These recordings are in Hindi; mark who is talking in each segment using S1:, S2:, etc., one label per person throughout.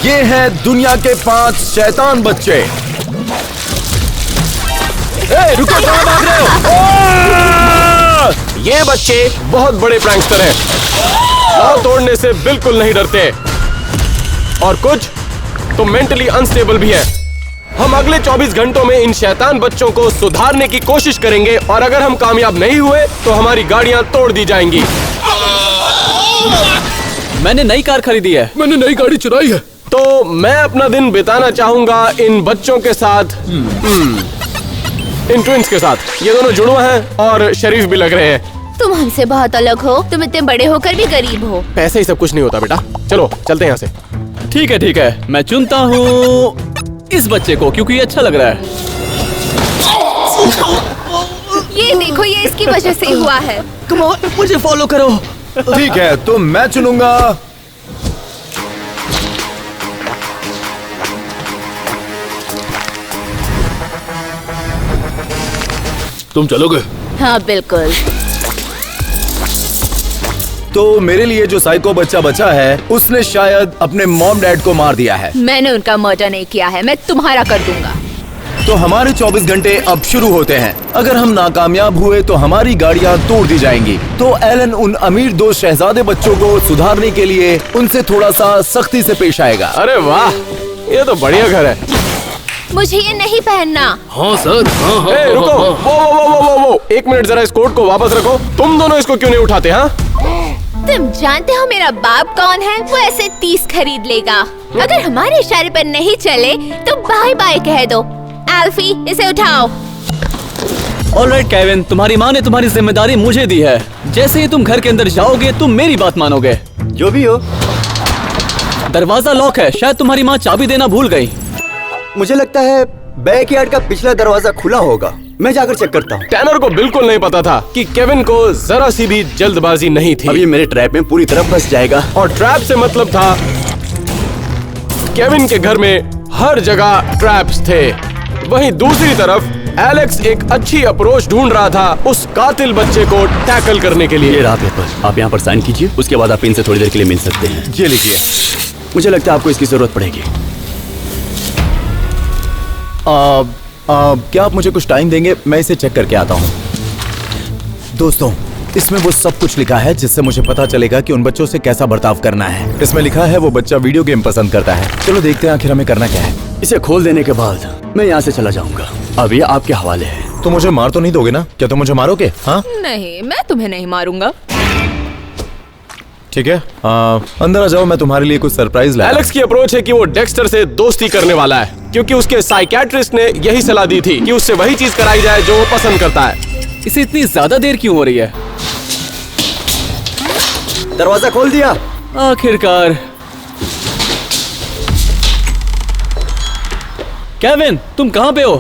S1: ये हैं दुनिया के 5 शैतान बच्चे। ए, रुको, कहाँ भाग रहे हो? ये बच्चे बहुत बड़े प्रैंकस्टर हैं। पाँव तोड़ने से बिल्कुल नहीं डरते और कुछ तो मेंटली अनस्टेबल भी है। हम अगले 24 घंटों में इन शैतान बच्चों को सुधारने की कोशिश करेंगे और अगर हम कामयाब नहीं हुए तो हमारी गाड़ियां तोड़ दी जाएंगी।
S2: मैंने नई कार खरीदी है।
S3: मैंने नई गाड़ी चुराई है।
S1: तो मैं अपना दिन बिताना चाहूंगा इन बच्चों के साथ, इन ट्विंस के साथ। ये दोनों जुड़वा हैं और शरीफ भी लग रहे हैं।
S4: तुम हमसे बहुत अलग हो। तुम इतने बड़े होकर भी गरीब हो।
S1: पैसे ही सब कुछ नहीं होता बेटा। चलो चलते हैं यहाँ से।
S2: ठीक है, मैं चुनता हूँ इस बच्चे को क्योंकि ये अच्छा लग रहा है।
S4: ये देखो, ये इसकी वजह से हुआ है।
S2: कम ऑन, मुझे फॉलो करो।
S1: ठीक है, तो मैं चुनूंगा
S3: तुम चलोगे?
S4: हाँ बिल्कुल।
S1: तो मेरे लिए जो साइको बच्चा बचा है उसने शायद अपने मॉम डैड को मार दिया है।
S4: मैंने उनका मर्डर नहीं किया है। मैं तुम्हारा कर दूंगा।
S1: तो हमारे 24 घंटे अब शुरू होते हैं। अगर हम नाकामयाब हुए तो हमारी गाड़ियां तोड़ दी जाएंगी। तो एलन उन अमीर 2 शहजादे बच्चों को सुधारने के लिए उनसे थोड़ा सा सख्ती से पेश आएगा। अरे वाह, ये तो बढ़िया घर है।
S4: मुझे ये नहीं पहनना।
S3: हाँ सर। हाँ।
S1: ए, रुको, वो 1 मिनट, जरा इस कोट को वापस रखो। तुम दोनों इसको क्यों नहीं उठाते? हाँ,
S4: तुम जानते हो मेरा बाप कौन है? वो ऐसे 30 खरीद लेगा। अगर हमारे इशारे पर नहीं चले तो बाय बाय कह दो। एल्फी, इसे उठाओ।
S2: ऑलराइट केविन, तुम्हारी माँ ने तुम्हारी जिम्मेदारी मुझे दी है। जैसे ही तुम घर के अंदर जाओगे तुम मेरी बात मानोगे।
S5: जो भी हो।
S2: दरवाजा लॉक है। शायद तुम्हारी माँ चाबी देना भूल गई।
S5: मुझे लगता है बैकयार्ड का पिछला दरवाजा खुला होगा। मैं जाकर चेक करता हूँ।
S1: टैनर को बिल्कुल नहीं पता था कि केविन को जरा सी भी जल्दबाजी नहीं थी।
S5: अब ये मेरे ट्रैप में पूरी तरह फंस जाएगा।
S1: और ट्रैप से मतलब था केविन के घर में हर जगह ट्रैप्स थे। वहीं दूसरी तरफ एलेक्स एक अच्छी अप्रोच ढूंढ रहा था उस कातिल बच्चे को टैकल करने के लिए।
S5: ये रहा पेपर, आप यहाँ पर साइन कीजिए। उसके बाद आप इनसे थोड़ी देर के लिए मिल सकते हैं।
S1: ये लिखिए।
S5: मुझे लगता है आपको इसकी जरूरत पड़ेगी।
S1: क्या आप मुझे कुछ टाइम देंगे? मैं इसे चेक करके आता हूँ। दोस्तों, इसमें वो सब कुछ लिखा है जिससे मुझे पता चलेगा कि उन बच्चों से कैसा बर्ताव करना है। इसमें लिखा है वो बच्चा वीडियो गेम पसंद करता है। चलो देखते हैं आखिर हमें करना क्या है।
S5: इसे खोल देने के बाद मैं यहाँ से चला जाऊंगा। अब ये आपके हवाले है।
S1: तो मुझे मार तो नहीं दोगे ना? क्या तुम मुझे मारोगे? हाँ,
S4: नहीं, मैं तुम्हें नहीं मारूंगा।
S1: ठीक है, अंदर आ जाओ, मैं तुम्हारे लिए कुछ सरप्राइज लाया। एलेक्स की अप्रोच है कि वो डेक्स्टर से दोस्ती करने वाला है क्योंकि उसके साइकियाट्रिस्ट ने यही सलाह दी थी कि उससे वही चीज कराई जाए जो वो पसंद करता है।
S2: इसे इतनी ज्यादा देर क्यों हो रही है?
S5: दरवाजा खोल दिया
S2: आखिरकार। केविन, तुम कहाँ पे हो?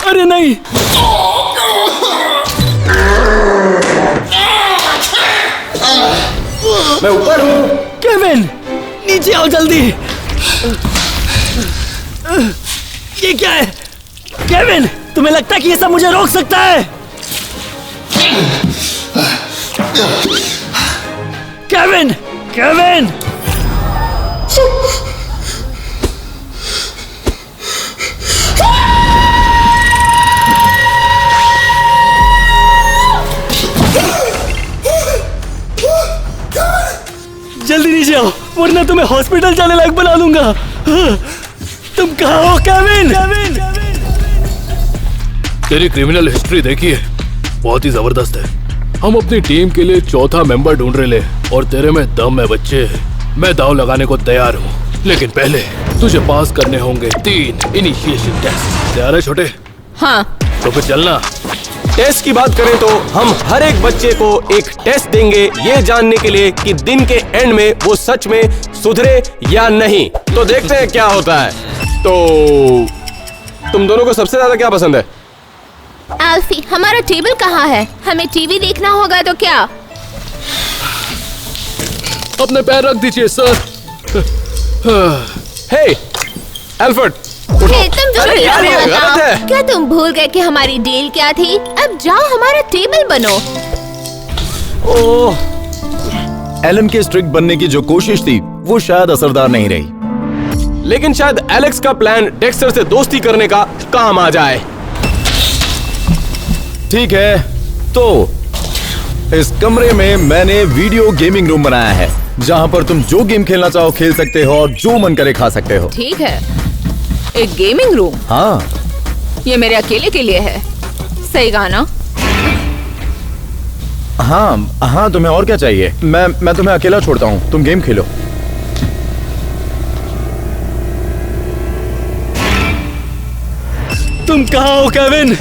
S2: अरे नहीं,
S5: मैं ऊपर हूँ।
S2: केविन नीचे आओ जल्दी। ये क्या है? केविन, तुम्हें लगता है कि ये सब मुझे रोक सकता है? Kevin, Kevin! जल्दी नीचे आओ वरना तुम्हें हॉस्पिटल जाने लायक बना दूंगा। तुम कहाँ हो केविन?
S3: तेरी क्रिमिनल हिस्ट्री देखिए, बहुत ही जबरदस्त है। हम अपनी टीम के लिए 4था मेंबर ढूंढ रहे और तेरे में दम है बच्चे। मैं दांव लगाने को तैयार हूँ, लेकिन पहले तुझे पास करने होंगे 3 इनिशिएशन टेस्ट। तैयार है छोटे?
S4: हाँ।
S3: तो फिर चलना।
S1: टेस्ट की बात करें तो हम हर एक बच्चे को एक टेस्ट देंगे ये जानने के लिए कि दिन के एंड में वो सच में सुधरे या नहीं। तो देखते हैं क्या होता है। तो तुम दोनों को सबसे ज्यादा क्या पसंद है?
S4: एल्फी, हमारा टेबल कहाँ है? हमें टीवी देखना होगा तो क्या?
S3: अपने पैर रख दीजिए सर।
S1: हे एल्फ्रेड, उठो।
S4: हे, तुम जो
S1: अरे यार, ये गलत है।
S4: क्या तुम भूल गए कि हमारी डील क्या थी? अब जाओ हमारा टेबल बनो।
S1: ओह
S6: एलन के स्ट्रिक्ट बनने की जो कोशिश थी वो शायद असरदार नहीं रही।
S1: लेकिन शायद एलेक्स का प्लान डेक्स्टर से दोस्ती करने का काम आ जाए।
S6: ठीक है, तो इस कमरे में मैंने वीडियो गेमिंग रूम बनाया है जहां पर तुम जो गेम खेलना चाहो खेल सकते हो और जो मन करे खा सकते हो।
S7: ठीक है, एक गेमिंग रूम।
S6: हाँ,
S7: ये मेरे अकेले के लिए है, सही कहा ना?
S6: हाँ हाँ, तुम्हें और क्या चाहिए? मैं तुम्हें अकेला छोड़ता हूँ, तुम गेम खेलो।
S2: तुम कहाँ हो केविन?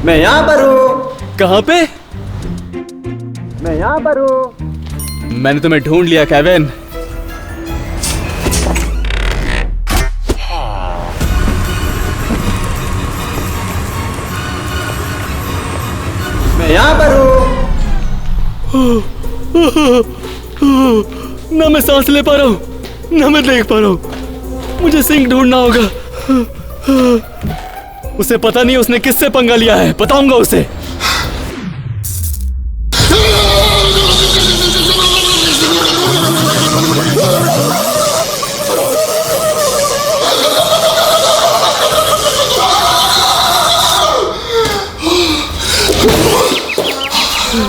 S5: मैं यहाँ पर हूँ।
S2: कहाँ पे?
S5: मैं यहाँ पर हूँ।
S2: मैंने तुम्हें ढूंढ लिया केविन।
S5: मैं यहाँ पर हूँ।
S2: ना मैं सांस ले पा रहा हूँ, ना मैं देख पा रहा हूँ। मुझे सिंक ढूंढना होगा। उसे पता नहीं उसने किससे पंगा लिया है, बताऊंगा उसे।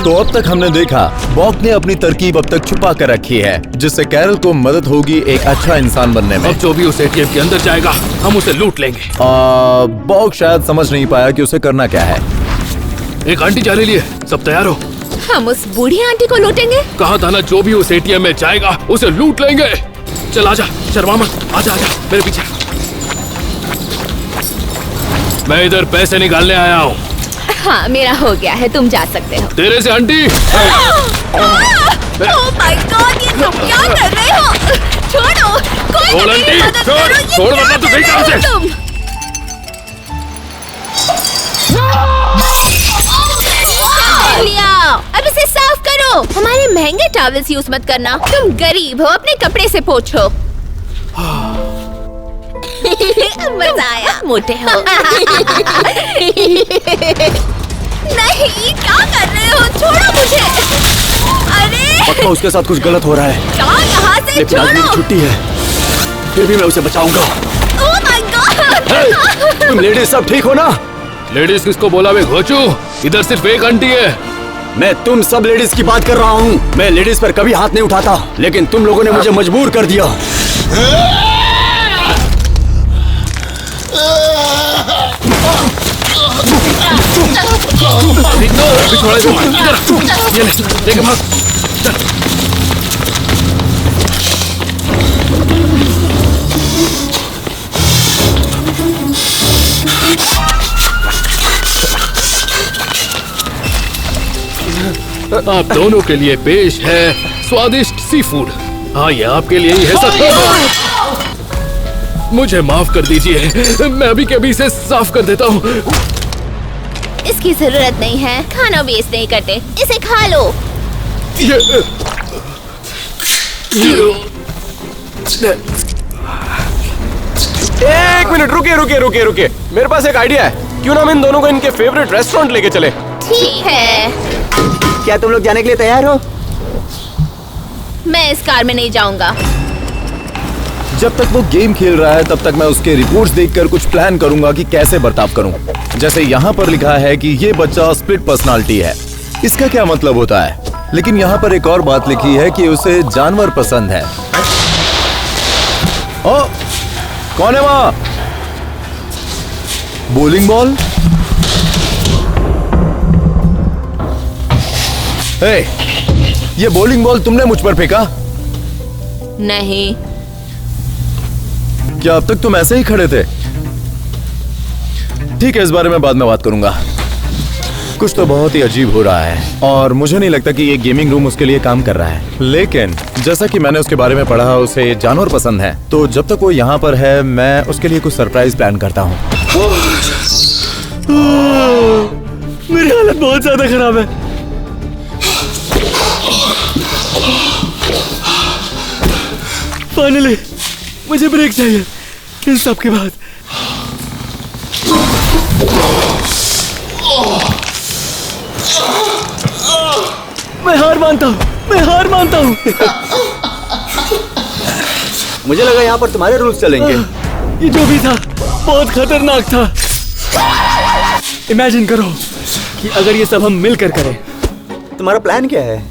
S6: तो अब तक हमने देखा बॉक ने अपनी तरकीब अब तक छुपा कर रखी है जिससे कैरल को मदद होगी एक अच्छा इंसान बनने में।
S3: अब जो भी उस एटीएम के अंदर जाएगा हम उसे लूट लेंगे।
S6: बॉक शायद समझ नहीं पाया कि उसे करना क्या है।
S3: एक आंटी जाने लिए, सब तैयार हो?
S4: हम उस बूढ़ी आंटी को लूटेंगे।
S3: कहा था ना, जो भी उस एटीएम में जाएगा उसे लूट लेंगे। चल आजा, शर्मा मत, आजा आजा मेरे पीछे। मैं इधर पैसे निकालने आया हूँ।
S4: हाँ, मेरा हो गया है, तुम जा सकते हो।
S3: तेरे से आंटी।
S4: ओह माय गॉड, ये तुम क्या कर रहे हो? छोड़ो, कोई
S3: छोड़
S4: मेरी
S3: आंटी,
S4: मदद
S3: छोड़,
S4: करो, ये
S3: छोड़
S4: क्या
S3: वरना तो
S4: कर
S3: देख
S4: रहे हो
S3: उसे।
S4: तुम? लिया, अब इसे साफ करो। हमारे महंगे टॉवल्स यूज मत करना, तुम गरीब हो, अपने कपड़े से पोंछो। मजा आया, मोटे हो। नहीं, क्या कर रहे हो? छोड़ो मुझे। अरे
S5: पक्का उसके साथ कुछ गलत हो रहा है।
S4: जाओ यहाँ से,
S5: लेकिन आज मेरी
S4: छोड़ो।
S5: छुट्टी है, फिर भी मैं उसे बचाऊंगा।
S4: Oh my God.
S5: तुम लेडीज सब ठीक हो ना?
S3: लेडीज किसको बोला बे घोचू? इधर सिर्फ एक आंटी है।
S5: मैं तुम सब लेडीज की बात कर रहा हूँ। मैं लेडीज पर कभी हाथ नहीं उठाता, लेकिन तुम लोगों ने मुझे मजबूर कर दिया।
S3: अभी थोड़ा सा इधर, ये ले, लेके भाग। आप दोनों के लिए पेश है स्वादिष्ट सी फूड। हाँ, ये आपके लिए ही है सब। मुझे माफ कर दीजिए, मैं अभी के अभी इसे साफ कर देता हूँ।
S4: इसकी जरूरत नहीं है, खाना वेस्ट नहीं करते, इसे खा लो।
S1: एक मिनट, रुकिए रुकिए रुकिए रुकिए, मेरे पास एक आइडिया है। क्यों ना हम इन दोनों को इनके फेवरेट रेस्टोरेंट लेके चले?
S4: ठीक है,
S5: क्या तुम लोग जाने के लिए तैयार हो?
S4: मैं इस कार में नहीं जाऊंगा।
S6: जब तक वो गेम खेल रहा है तब तक मैं उसके रिपोर्ट्स देखकर कुछ प्लान करूंगा कि कैसे बर्ताव करूं। जैसे यहाँ पर लिखा है कि ये बच्चा स्प्लिट पर्सनालिटी है। इसका क्या मतलब होता है? लेकिन यहाँ पर एक और बात लिखी है कि उसे जानवर पसंद है। ओ, कौन है वहाँ? Bowling ball? हे, ये बोलिंग बॉल तुमने मुझ पर फेंका?
S7: नहीं,
S6: क्या अब तक तुम ऐसे ही खड़े थे? ठीक है, इस बारे में बाद में बात करूंगा। कुछ तो बहुत ही अजीब हो रहा है और मुझे नहीं लगता कि ये गेमिंग रूम उसके लिए काम कर रहा है। लेकिन जैसा कि मैंने उसके बारे में पढ़ा, उसे जानवर पसंद है, तो जब तक वो यहाँ पर है मैं उसके लिए कुछ सरप्राइज प्लान करता हूँ।
S2: मेरी हालत बहुत ज्यादा खराब है। फाइनली मुझे ब्रेक चाहिए इन सब के बाद। मैं हार मानता हूँ।
S5: मुझे लगा यहाँ पर तुम्हारे रूल्स चलेंगे।
S2: ये जो भी था बहुत खतरनाक था। इमेजिन करो कि अगर ये सब हम मिलकर करें।
S5: तुम्हारा प्लान क्या है?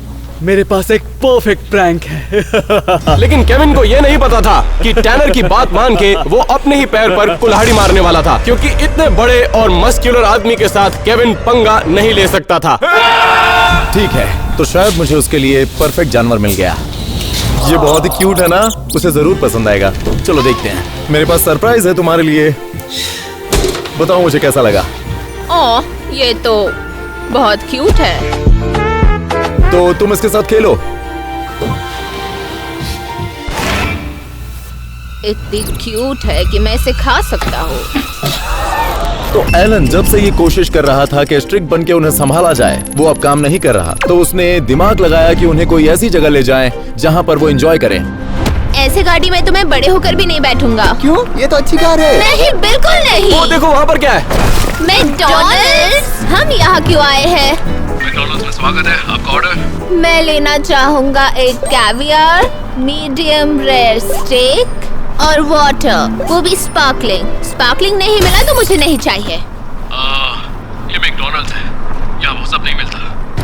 S2: मेरे पास एक परफेक्ट प्रैंक है।
S1: लेकिन केविन को यह नहीं पता था कि टैनर की बात मान के वो अपने ही पैर पर कुल्हाड़ी मारने वाला था, क्योंकि इतने बड़े और मस्कुलर आदमी के साथ केविन पंगा नहीं ले सकता था।
S6: ठीक है, तो शायद मुझे उसके लिए परफेक्ट जानवर मिल गया। ये बहुत ही क्यूट है ना, उसे जरूर पसंद आएगा। चलो देखते हैं। मेरे पास सरप्राइज है तुम्हारे लिए। बताओ मुझे कैसा लगा।
S7: ओह, ये तो बहुत क्यूट है।
S6: तो तुम इसके साथ खेलो।
S7: इतनी क्यूट है कि मैं इसे खा सकता हूँ।
S6: तो एलन जब से ये कोशिश कर रहा था कि स्ट्रिक्ट बन के उन्हें संभाला जाए, वो अब काम नहीं कर रहा। तो उसने दिमाग लगाया कि उन्हें कोई ऐसी जगह ले जाएं जहां पर वो एंजॉय करें।
S4: ऐसे गाड़ी में तो मैं बड़े होकर भी नहीं बैठूंगा।
S5: क्यों? ये तो अच्छी कार है।
S4: नहीं, बिल्कुल नहीं।
S1: वो देखो वहाँ पर क्या है।
S4: मैकडॉनल्ड्स, हम यहाँ क्यों आए हैं?
S3: मैकडॉनल्ड्स में स्वागत है, आपका ऑर्डर।
S4: मैं लेना चाहूँगा एक कैवियर, मीडियम रेयर स्टेक और वाटर, वो भी स्पार्कलिंग। स्पार्कलिंग नहीं मिला तो मुझे नहीं चाहिए।
S3: ये मैकडॉनल्ड्स है, यहाँ वो सब नहीं मिलता।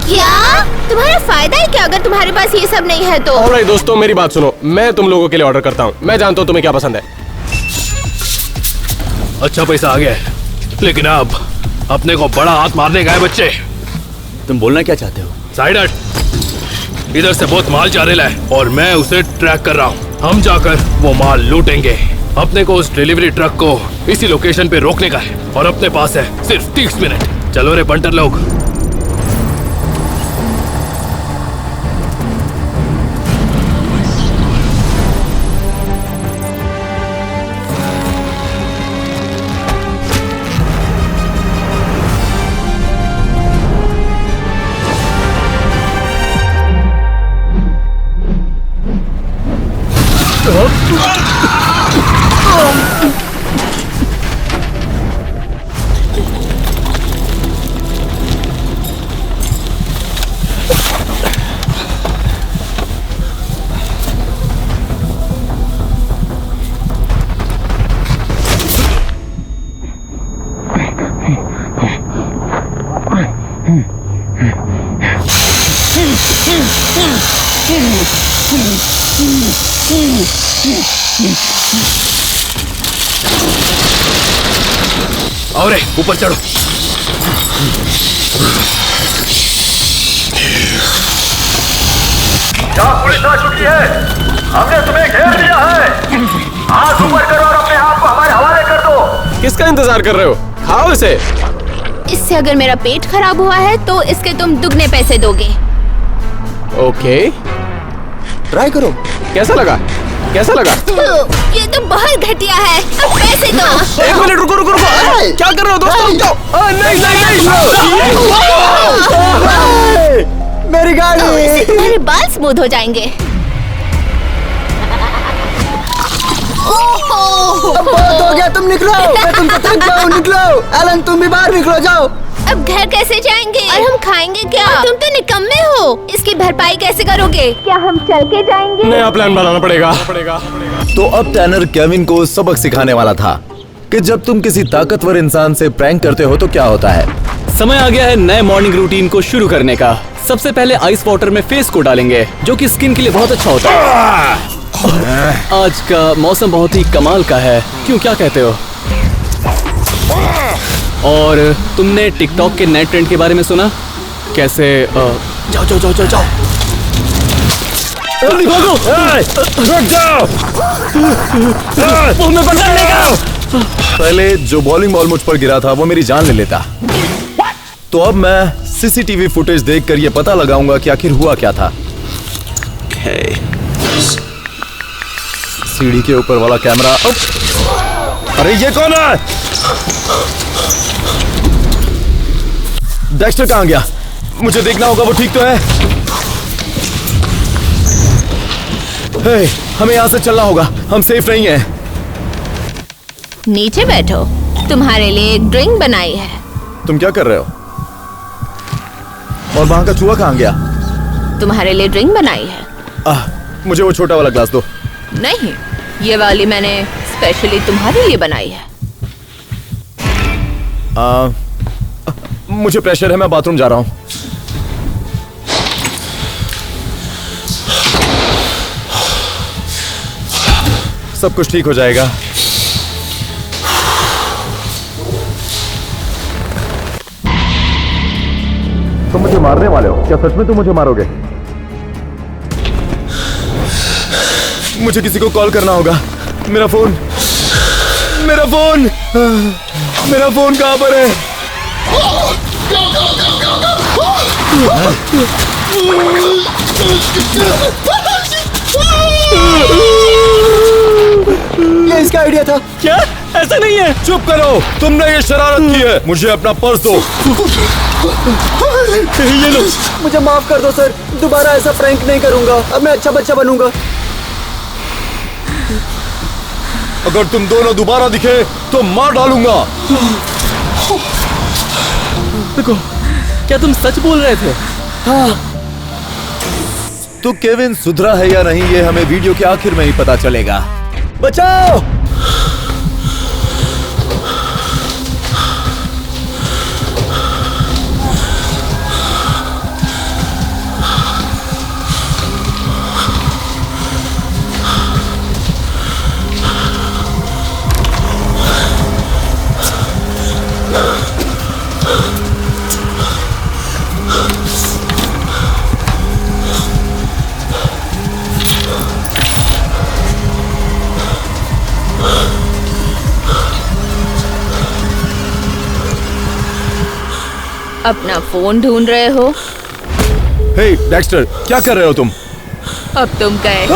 S4: क्या? तुम्हारा फायदा है क्या अगर तुम्हारे पास ये सब नहीं है तो?
S1: ऑलराइट दोस्तों, मेरी बात सुनो। मैं तुम लोगों के लिए ऑर्डर करता हूँ। मैं जानता हूँ तुम्हें क्या पसंद है।
S3: अच्छा पैसा आ गया है, लेकिन अब अपने को बड़ा हाथ मारने गए बच्चे।
S5: तुम बोलना क्या चाहते हो?
S3: साइड हट। इधर से बहुत माल जा रहा है और मैं उसे ट्रैक कर रहा हूँ। हम जाकर वो माल लूटेंगे। अपने को उस डिलीवरी ट्रक को इसी लोकेशन पे रोकने का है और अपने पास है सिर्फ 30 मिनट। चलो रे बंटर लोग। और ऊपर चढ़ो।
S8: पुलिस आ चुकी है, हमने तुम्हें घेर लिया है। हाथ ऊपर करो और अपने आप को हमारे हवाले कर दो।
S1: किसका इंतजार कर रहे हो? खाओ इसे।
S4: इससे अगर मेरा पेट खराब हुआ है तो इसके तुम दुगने पैसे दोगे।
S1: ओके,
S5: ट्राई करो।
S1: कैसा लगा? कैसा लगा?
S4: ये तो बहुत घटिया है। अब पैसे दो।
S1: एक मिनट रुको रुको रुको। क्या कर रहे हो दोस्तों? रुक जाओ। नहीं नहीं नहीं।
S5: मेरी गाड़ी।
S4: इससे तुम्हारे बाल स्मूथ हो जाएंगे।
S5: अब बहुत हो गया, तुम निकलो। मैं तुमको थक गया हूँ, निकलो। एलन तुम भी बाहर निकलो, जाओ।
S4: अब घर कैसे जाएंगे और हम खाएंगे क्या? और तुम तो निकम्मे हो। इसकी भरपाई कैसे करोगे? क्या हम चल के जाएंगे?
S1: नया प्लान बनाना पड़ेगा।
S6: तो अब टैनर केविन को सबक सिखाने वाला था कि जब तुम किसी ताकतवर इंसान से प्रैंक करते हो तो क्या होता है।
S2: समय आ गया है नए मॉर्निंग रूटीन को शुरू करने का। सबसे पहले आइस वाटर में फेस को डालेंगे, जो कि स्किन के लिए बहुत अच्छा होता है। आज का मौसम बहुत ही कमाल का है, क्यों, क्या कहते हो? और तुमने टिकटॉक के नए ट्रेंड के बारे में सुना? कैसे जाओ जाओ जाओ जाओ जाओ, जल्दी भागो।
S6: रुक जाओ।
S2: वो हमें पकड़ लेगा।
S6: पहले जो बॉलिंग बॉल मुझ पर गिरा था वो मेरी जान ले लेता। तो अब मैं सीसीटीवी फुटेज देखकर ये पता लगाऊंगा कि आखिर हुआ क्या था। सीढ़ी के ऊपर वाला कैमरा। अरे ये कौन है? डेक्स्टर कहाँ गया? मुझे देखना होगा वो ठीक तो है। हे, हमें यहाँ से चलना होगा, हम सेफ नहीं हैं।
S4: नीचे बैठो। तुम्हारे लिए एक ड्रिंक बनाई है।
S6: तुम क्या कर रहे हो? और वहां का चूहा कहाँ गया?
S4: तुम्हारे लिए ड्रिंक बनाई है।
S6: मुझे वो छोटा वाला ग्लास दो।
S4: नहीं, ये वाली मैंने स्पेशली तुम्हारे लिए बनाई है।
S6: मुझे प्रेशर है, मैं बाथरूम जा रहा हूँ। सब कुछ ठीक हो जाएगा। तुम मुझे मारने वाले हो? क्या सच में तुम मुझे मारोगे? मुझे किसी को कॉल करना होगा। मेरा फोन कहां पर है?
S5: ये इसका आइडिया था।
S2: क्या? ऐसा नहीं है।
S6: चुप करो, तुमने ये शरारत की है। मुझे अपना पर्स दो।
S2: ये लो।
S5: मुझे माफ कर दो सर, दोबारा ऐसा प्रैंक नहीं करूंगा। अब मैं अच्छा बच्चा बनूंगा।
S6: अगर तुम दोनों दोबारा दिखे तो मार डालूंगा।
S2: देखो, क्या तुम सच बोल रहे थे?
S6: तो केविन सुधरा है या नहीं, ये हमें वीडियो के आखिर में ही पता चलेगा। बचाओ!
S4: अपना फोन ढूंढ रहे हो?
S6: हे डेक्स्टर, क्या कर रहे हो तुम?
S4: अब तुम गए।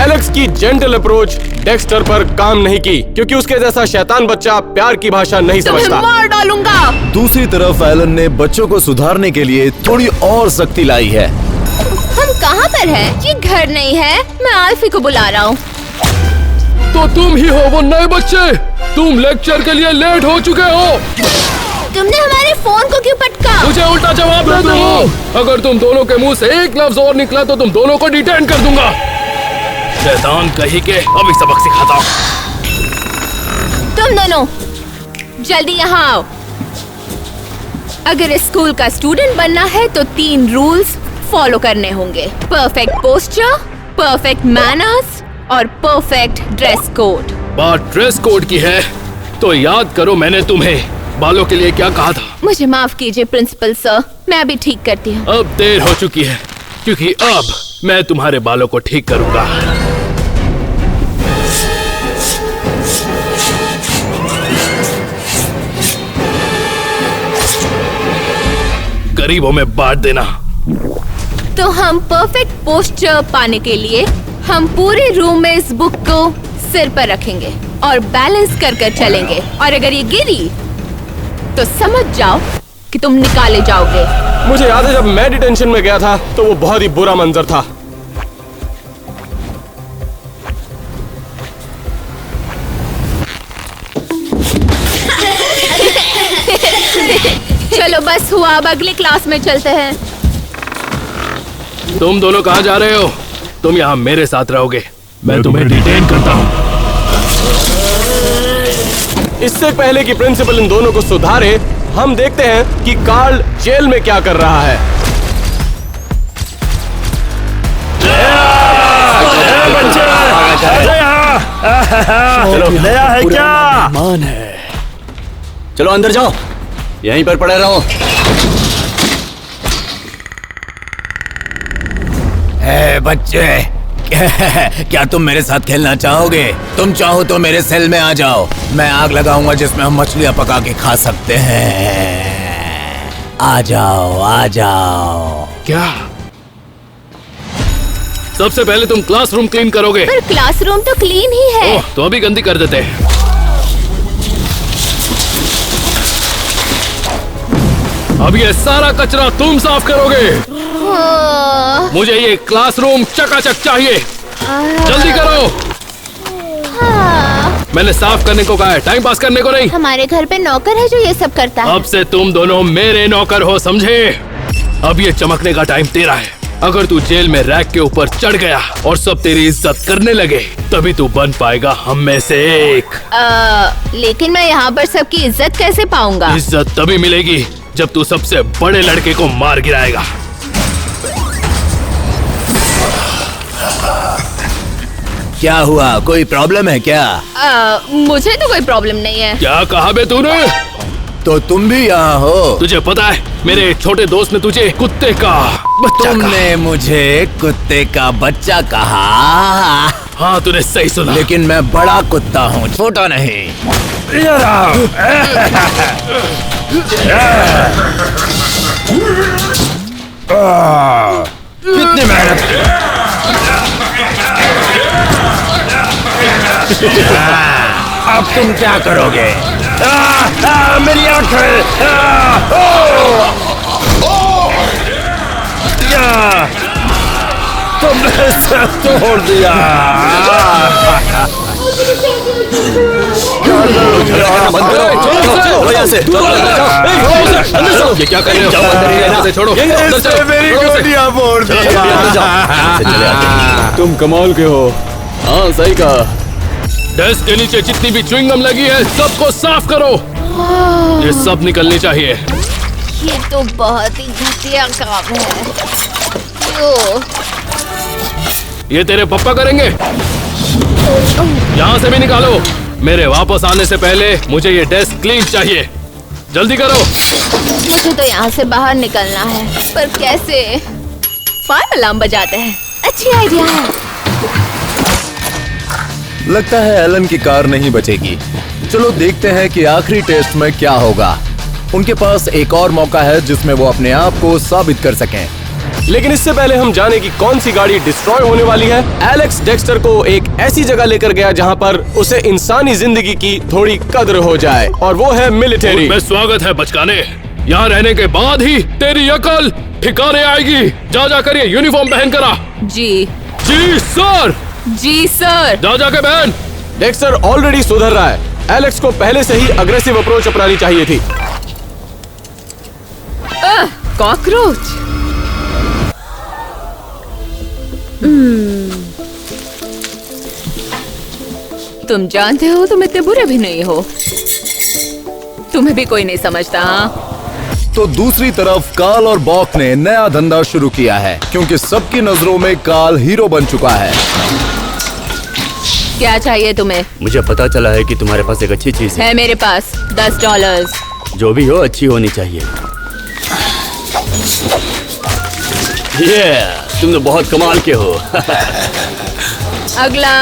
S1: एलेक्स की जेंटल अप्रोच डेक्स्टर पर काम नहीं की, क्योंकि उसके जैसा शैतान बच्चा प्यार की भाषा नहीं
S4: तुम्हें
S1: समझता।
S4: मार डालूंगा।
S6: दूसरी तरफ एलन ने बच्चों को सुधारने के लिए थोड़ी और सख्ती लाई है।
S4: हम कहाँ पर हैं? ये घर नहीं है। मैं आल्फी को बुला रहा हूँ।
S3: तो तुम ही हो वो नए बच्चे। तुम लेक्चर के लिए लेट हो चुके हो।
S4: तुमने हमारे फोन को क्यों पटका?
S3: मुझे उल्टा जवाब दे दो। अगर तुम दोनों के मुंह से एक लफ्ज और निकला तो तुम दोनों को डिटेन कर दूंगा। शैतान कहीं के अभी सबक सिखाता हूँ।
S4: तुम दोनों जल्दी यहाँ आओ। अगर इस स्कूल का स्टूडेंट बनना है तो 3 रूल्स फॉलो करने होंगे। परफेक्ट पोस्चर, परफेक्ट मैनर्स और परफेक्ट ड्रेस कोड।
S3: बात ड्रेस कोड की है तो याद करो मैंने तुम्हें बालों के लिए क्या कहा था।
S4: मुझे माफ कीजिए प्रिंसिपल सर, मैं अभी ठीक करती हूँ।
S3: अब देर हो चुकी है, क्योंकि अब मैं तुम्हारे बालों को ठीक करूंगा। गरीबों में बांट देना।
S4: तो हम परफेक्ट पोस्चर पाने के लिए हम पूरे रूम में इस बुक को सिर पर रखेंगे और बैलेंस कर कर चलेंगे, और अगर ये गिरी तो समझ जाओ कि तुम निकाले जाओगे।
S1: मुझे याद है जब मैं डिटेंशन में गया था तो वो बहुत ही बुरा मंजर था।
S4: चलो बस हुआ, अब अगली क्लास में चलते हैं।
S3: तुम दोनों कहाँ जा रहे हो? तुम यहाँ मेरे साथ रहोगे। मैं तुम्हें डिटेन करता हूँ।
S1: इससे पहले कि प्रिंसिपल इन दोनों को सुधारे, हम देखते हैं कि कार्ल जेल में क्या कर रहा है।
S5: चलो, नया है क्या?
S2: मान है।
S5: चलो अंदर जाओ, यहीं पर पड़े रहो। बच्चे, क्या तुम मेरे साथ खेलना चाहोगे? तुम चाहो तो मेरे सेल में आ जाओ। मैं आग लगाऊंगा जिसमें हम मछलियां पका के खा सकते हैं। आ जाओ, आ जाओ।
S3: क्या? सबसे पहले तुम क्लासरूम क्लीन करोगे।
S4: पर क्लासरूम तो क्लीन ही है।
S3: ओह, तो अभी गंदी कर देते हैं। अब ये सारा कचरा तुम साफ करोगे। मुझे ये क्लासरूम चकाचक चाहिए। जल्दी करो। मैंने साफ करने को कहा है, टाइम पास करने को नहीं।
S4: हमारे घर पे नौकर है जो ये सब करता है।
S3: अब से तुम दोनों मेरे नौकर हो, समझे? अब ये चमकने का टाइम तेरा है। अगर तू जेल में रैक के ऊपर चढ़ गया और सब तेरी इज्जत करने लगे, तभी तू बन पाएगा हम में से एक।
S4: लेकिन मैं यहाँ पर सबकी इज्जत कैसे पाऊंगा?
S3: इज्जत तभी मिलेगी जब तू सबसे बड़े लड़के को मार गिराएगा।
S5: क्या हुआ, कोई प्रॉब्लम है क्या?
S4: मुझे तो कोई प्रॉब्लम नहीं है।
S3: क्या कहा बे तूने?
S5: तो तुम भी यहाँ हो?
S3: तुझे पता है मेरे छोटे दोस्त ने तुझे कुत्ते का बच्चा
S5: तुमने मुझे कुत्ते का बच्चा कहा?
S3: हाँ, तूने सही सुना।
S5: लेकिन मैं बड़ा कुत्ता हूँ, छोटा नहीं। कितनी मेहनत। अब तुम क्या करोगे? मेरी आंखें! तुमने सब तोड़ दिया।
S3: ये क्या कर रहे हो? छोड़ो।
S6: मेरी गोटियां फोड़ दी।
S2: तुम कमाल के हो। हाँ, सही कहा।
S3: डेस्क के नीचे जितनी भी च्युइंगम लगी है सबको साफ करो। ये सब निकलनी चाहिए।
S4: ये तो बहुत ही घटिया काम है।
S3: ये तेरे पापा करेंगे। यहाँ से भी निकालो। मेरे वापस आने से पहले मुझे ये डेस्क क्लीन चाहिए। जल्दी करो।
S4: मुझे तो यहाँ से बाहर निकलना है, पर कैसे? फायर अलार्म बजाते हैं। अच्छी आइडिया है।
S6: लगता है एलन की कार नहीं बचेगी। चलो देखते हैं कि आखिरी टेस्ट में क्या होगा। उनके पास एक और मौका है जिसमें वो अपने आप को साबित कर सकें।
S1: लेकिन इससे पहले हम जाने की कौन सी गाड़ी डिस्ट्रॉय होने वाली है। एलेक्स डेक्स्टर को एक ऐसी जगह लेकर गया जहां पर उसे इंसानी जिंदगी की थोड़ी कद्र हो जाए, और वो है मिलिट्री।
S3: में स्वागत है बचकाने। यहाँ रहने के बाद ही तेरी अकल ठिकाने आएगी। जाकर ये यूनिफॉर्म पहन कर आ।
S7: जी
S3: सर।
S7: जी सर।
S3: जाके बहन।
S1: डेक्स्टर ऑलरेडी सुधर रहा है। एलेक्स को पहले से ही अग्रेसिव अप्रोच अपनानी चाहिए थी।
S7: कॉकरोच। तुम जानते हो तुम इतने बुरे भी नहीं हो। तुम्हें भी कोई नहीं समझता। हाँ?
S6: तो दूसरी तरफ काल और बॉक ने नया धंधा शुरू किया है, क्योंकि सबकी नजरों में काल हीरो बन चुका है।
S7: क्या चाहिए तुम्हें?
S9: मुझे पता चला है कि तुम्हारे पास एक अच्छी चीज
S7: है मेरे पास $10।
S9: जो भी हो अच्छी होनी चाहिए। तुम तो बहुत कमाल के हो।
S7: अगला।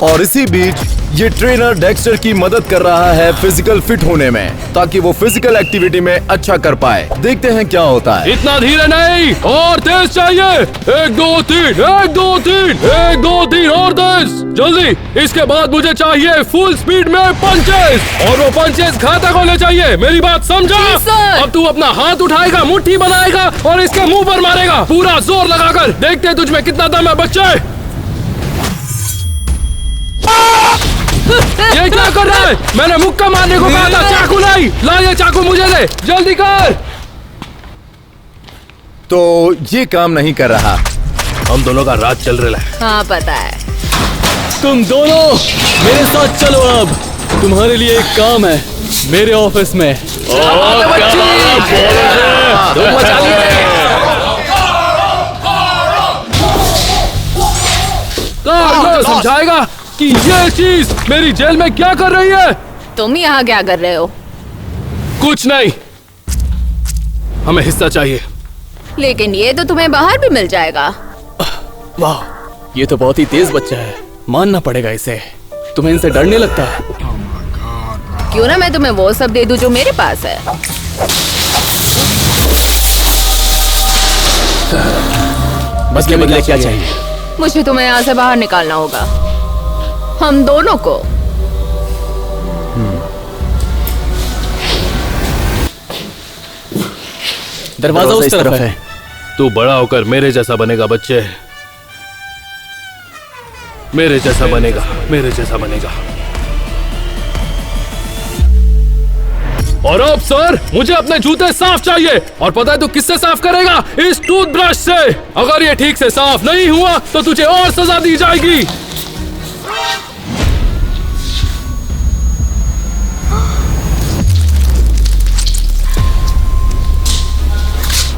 S6: और इसी बीच ये ट्रेनर डेक्स्टर की मदद कर रहा है फिजिकल फिट होने में, ताकि वो फिजिकल एक्टिविटी में अच्छा कर पाए। देखते हैं क्या होता है।
S3: इतना धीरे नहीं, और तेज चाहिए। 1 2 3 1 2 3 1 2 3 और तेज। जल्दी। इसके बाद मुझे चाहिए फुल स्पीड में पंचेस, और वो पंचेस घातक होने चाहिए। मेरी बात समझा? अब तू अपना हाथ उठाएगा, मुट्ठी बनाएगा और इसके मुंह पर मारेगा, पूरा जोर लगाकर। देखते हैं तुझ में कितना दम है बच्चे। ये क्या कर रहा है? मैंने मुक्का मारने को कहा था, चाकू नहीं। ला ये चाकू मुझे दे, जल्दी कर।
S6: तो ये काम नहीं कर रहा।
S3: हम दोनों का राज चल रहा है।
S7: हाँ पता है।
S2: तुम दोनों मेरे साथ चलो। अब तुम्हारे लिए एक काम है मेरे ऑफिस में।
S3: समझाएगा कि ये चीज मेरी जेल में क्या कर रही है।
S7: तुम यहाँ क्या कर रहे हो?
S3: कुछ नहीं, हमें हिस्सा चाहिए।
S7: लेकिन ये तो तुम्हें बाहर भी मिल जाएगा।
S2: वाह, ये तो बहुत ही तेज बच्चा है, मानना पड़ेगा इसे। तुम्हें इनसे डर नहीं लगता?
S7: क्यों ना मैं तुम्हें वो सब दे दूं जो मेरे पास है।
S2: बस के बदले क्या चाहिए?
S7: मुझे तुम्हें यहाँ से बाहर निकालना होगा, हम दोनों को।
S2: दरवाजा उस तरफ है।
S3: तू बड़ा होकर मेरे जैसा बनेगा बच्चे, मेरे जैसा बनेगा, मेरे जैसा बनेगा। और अब सर मुझे अपने जूते साफ चाहिए, और पता है तू किससे साफ करेगा? इस टूथब्रश से। अगर ये ठीक से साफ नहीं हुआ तो तुझे और सजा दी जाएगी।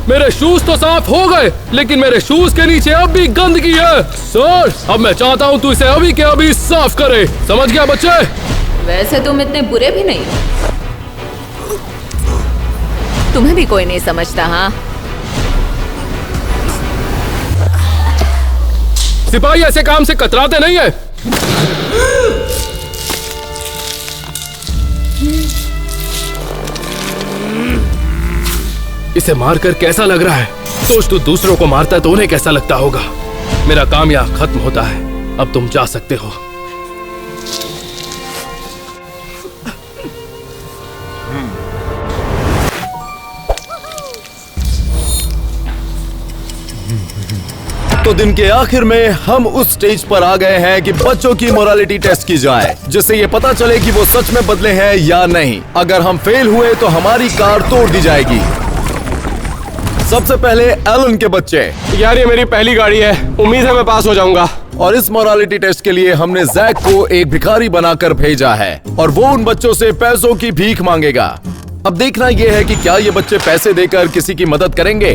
S3: मेरे शूज तो साफ हो गए, लेकिन मेरे शूज के नीचे अब भी गंदगी है। सर अब मैं चाहता हूँ तू इसे अभी के अभी साफ करे, समझ गया बच्चे?
S7: वैसे तुम इतने बुरे भी नहीं हो, तुम्हें भी कोई नहीं समझता। हाँ,
S3: सिपाही ऐसे काम से कतराते नहीं है। इसे मारकर कैसा लग रहा है? सोच, तू दूसरों को मारता है तो उन्हें कैसा लगता होगा। मेरा काम यहाँ खत्म होता है, अब तुम जा सकते हो।
S6: तो दिन के आखिर में हम उस स्टेज पर आ गए हैं कि बच्चों की मोरालिटी टेस्ट की जाए, जिससे ये पता चले कि वो सच में बदले हैं या नहीं। अगर हम फेल हुए तो हमारी कार तोड़ दी जाएगी। सबसे पहले एलन के बच्चे।
S1: यार ये मेरी पहली गाड़ी है, उम्मीद है मैं पास हो जाऊंगा।
S6: और इस मोरालिटी टेस्ट के लिए हमने जैक को एक भिखारी बनाकर भेजा है, और वो उन बच्चों से पैसों की भीख मांगेगा। अब देखना ये है कि क्या ये बच्चे पैसे देकर किसी की मदद करेंगे।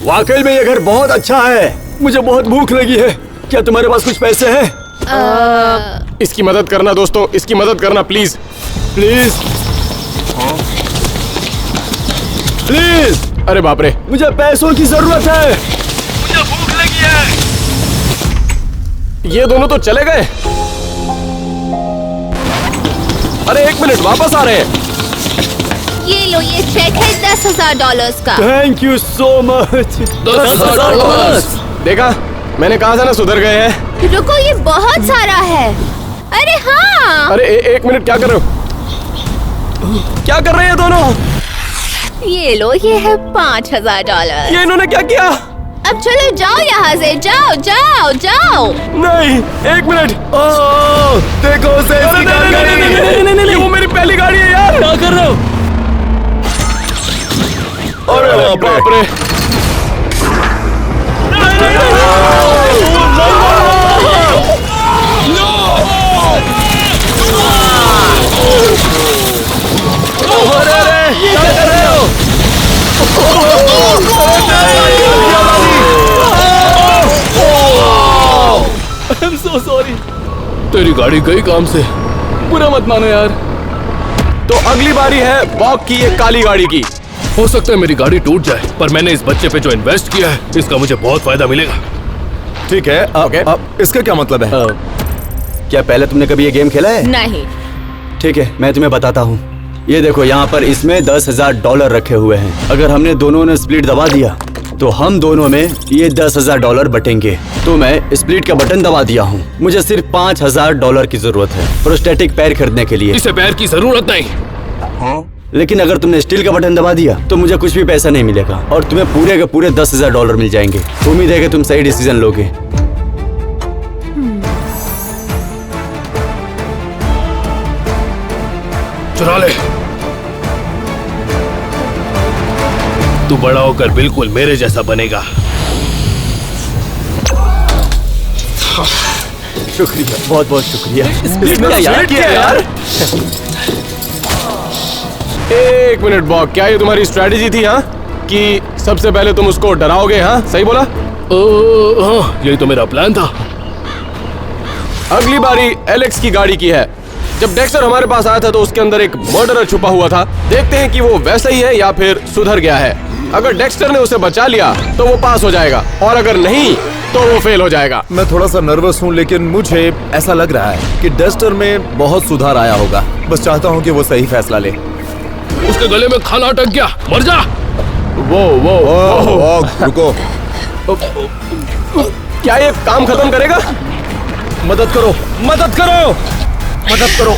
S9: वाकई में ये घर बहुत अच्छा है, मुझे बहुत भूख लगी है। क्या तुम्हारे पास कुछ पैसे हैं?
S1: इसकी मदद करना दोस्तों, इसकी मदद करना प्लीज प्लीज प्लीज। अरे बाप रे,
S9: मुझे पैसों की जरूरत है।
S8: मुझे भूख लगी है।
S1: ये दोनों तो चले गए। अरे एक मिनट, वापस आ रहे हैं।
S4: ये लो, ये चेक है $10,000 का।
S9: Thank you so much.
S3: $10,000।
S1: देखा, मैंने कहा था ना सुधर गए हैं।
S4: रुको, ये बहुत सारा है। अरे हाँ।
S1: अरे एक मिनट, क्या कर रहे हो? क्या कर रहे हैं दोनों?
S4: ये लो, ये है $5,000।
S1: ये इन्होंने क्या किया?
S4: अब चलो जाओ यहाँ से, जाओ जाओ जाओ।
S1: नहीं, एक मिनट।
S6: देखो उसे, इसकी कार गई।
S1: ये वो मेरी पहली गाड़ी है यार।
S2: क्या कर रहे हो?
S1: अरे बाप रे।
S2: क्या कर रहे हो? I'm so sorry।
S3: तेरी गाड़ी गई काम से।
S2: बुरा मत मानो यार।
S1: तो अगली बारी है बॉक की ये काली गाड़ी की।
S3: हो सकता है मेरी गाड़ी टूट जाए, पर मैंने इस बच्चे पे जो इन्वेस्ट किया है, इसका मुझे बहुत फायदा मिलेगा।
S6: ठीक है, अब इसका क्या मतलब है?
S9: क्या पहले तुमने कभी ये गेम खेला है?
S7: नहीं।
S9: ठीक है, मैं तुम्हें बताता हूँ। ये देखो, यहाँ पर इसमें $10,000 रखे हुए हैं। अगर हमने दोनों ने स्प्लिट दबा दिया तो हम दोनों में ये $10,000 बटेंगे। तो मैं स्प्लिट का बटन दबा दिया हूँ। मुझे सिर्फ $5,000 की जरूरत है प्रोस्टेटिक पैर खरीदने के लिए।
S3: इसे पैर की जरूरत नहीं।
S9: लेकिन अगर तुमने स्टील का बटन दबा दिया तो मुझे कुछ भी पैसा नहीं मिलेगा, और तुम्हें पूरे के पूरे $10,000 मिल जाएंगे। उम्मीद है कि तुम सही डिसीजन लोगे।
S3: चुरा ले। तू बड़ा होकर बिल्कुल मेरे जैसा बनेगा।
S9: शुक्रिया, बहुत बहुत शुक्रिया।
S1: यार किया यार। एक मिनट बॉक, क्या ये तुम्हारी स्ट्रेटेजी थी? हाँ, कि सबसे पहले तुम उसको डराओगे? हाँ, सही बोला।
S3: हाँ, यही तो मेरा प्लान था।
S1: अगली बारी एलेक्स की गाड़ी की है। जब डेक्स्टर हमारे पास आया था तो उसके अंदर एक मर्डरर छुपा हुआ था। देखते हैं कि वो वैसा ही है या फिर सुधर गया है। अगर डेक्स्टर ने उसे बचा लिया तो वो पास हो जाएगा, और अगर नहीं तो वो फेल हो जाएगा।
S6: मैं थोड़ा सा नर्वस हूँ, लेकिन मुझे ऐसा लग रहा है कि डेक्स्टर में बहुत सुधार आया होगा। बस चाहता हूँ कि वो सही फैसला ले।
S3: उसके गले में खाना अटक गया, मर जा।
S6: वो रुको।
S1: क्या ये काम खत्म करेगा?
S6: मदद करो, मदद करो, मदद करो।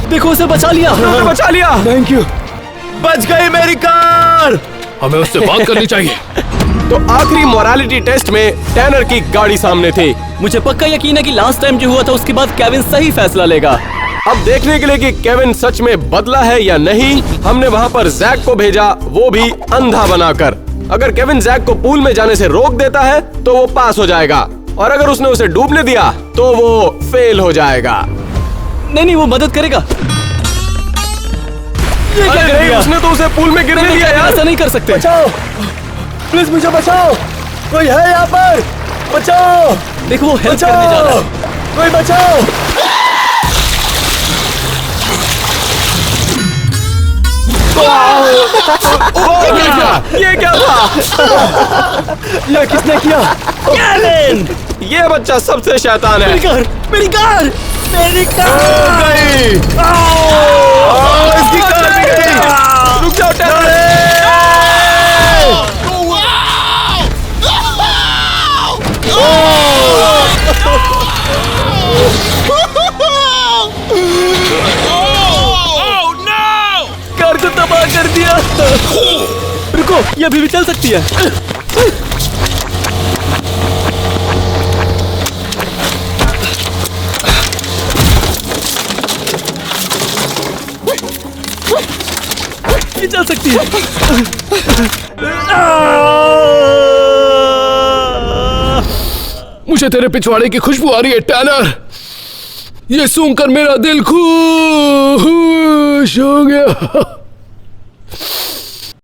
S2: देखो, उसे बचा लिया।
S1: बचा लिया।
S6: Thank you. बच गई मेरी कार।
S3: हमें उससे बात करनी चाहिए।
S1: तो आखिरी मोरालिटी टेस्ट में टैनर की गाड़ी सामने थी।
S2: मुझे पक्का यकीन है कि लास्ट टाइम जो हुआ था उसके बाद केविन सही फैसला लेगा।
S1: अब देखने के लिए कि केविन सच में बदला है या नहीं, हमने वहाँ पर जैक को भेजा, वो भी अंधा बनाकर। अगर केविन जैक को पूल में जाने से रोक देता है तो वो पास हो जाएगा, और अगर उसने उसे डूबने दिया तो वो फेल हो जाएगा।
S2: नहीं, वो मदद करेगा। ये क्या कर दिया?
S1: उसने तो उसे पूल में गिरने दिया यार।
S2: ऐसा नहीं कर सकते।
S6: बचाओ, प्लीज मुझे बचाओ, कोई है यहाँ पर, बचाओ।
S2: देखो वो हेल्प करने जा रहा है।
S6: कोई बचाओ।
S1: ये क्या था?
S6: ये किसने किया?
S2: केविन!
S1: ये बच्चा सबसे शैतान है।
S2: मेरी कार! मेरी कार! मेरी कार!
S6: गई। इसकी कार भी गई।
S1: रुक जाओ टैनर।
S2: कार को तबाह कर दिया। रुको, ये अभी भी चल सकती है। ये चल सकती है।
S3: मुझे तेरे पिछवाड़े की खुशबू आ रही है टैनर। ये सूंघकर मेरा दिल खुश हो गया।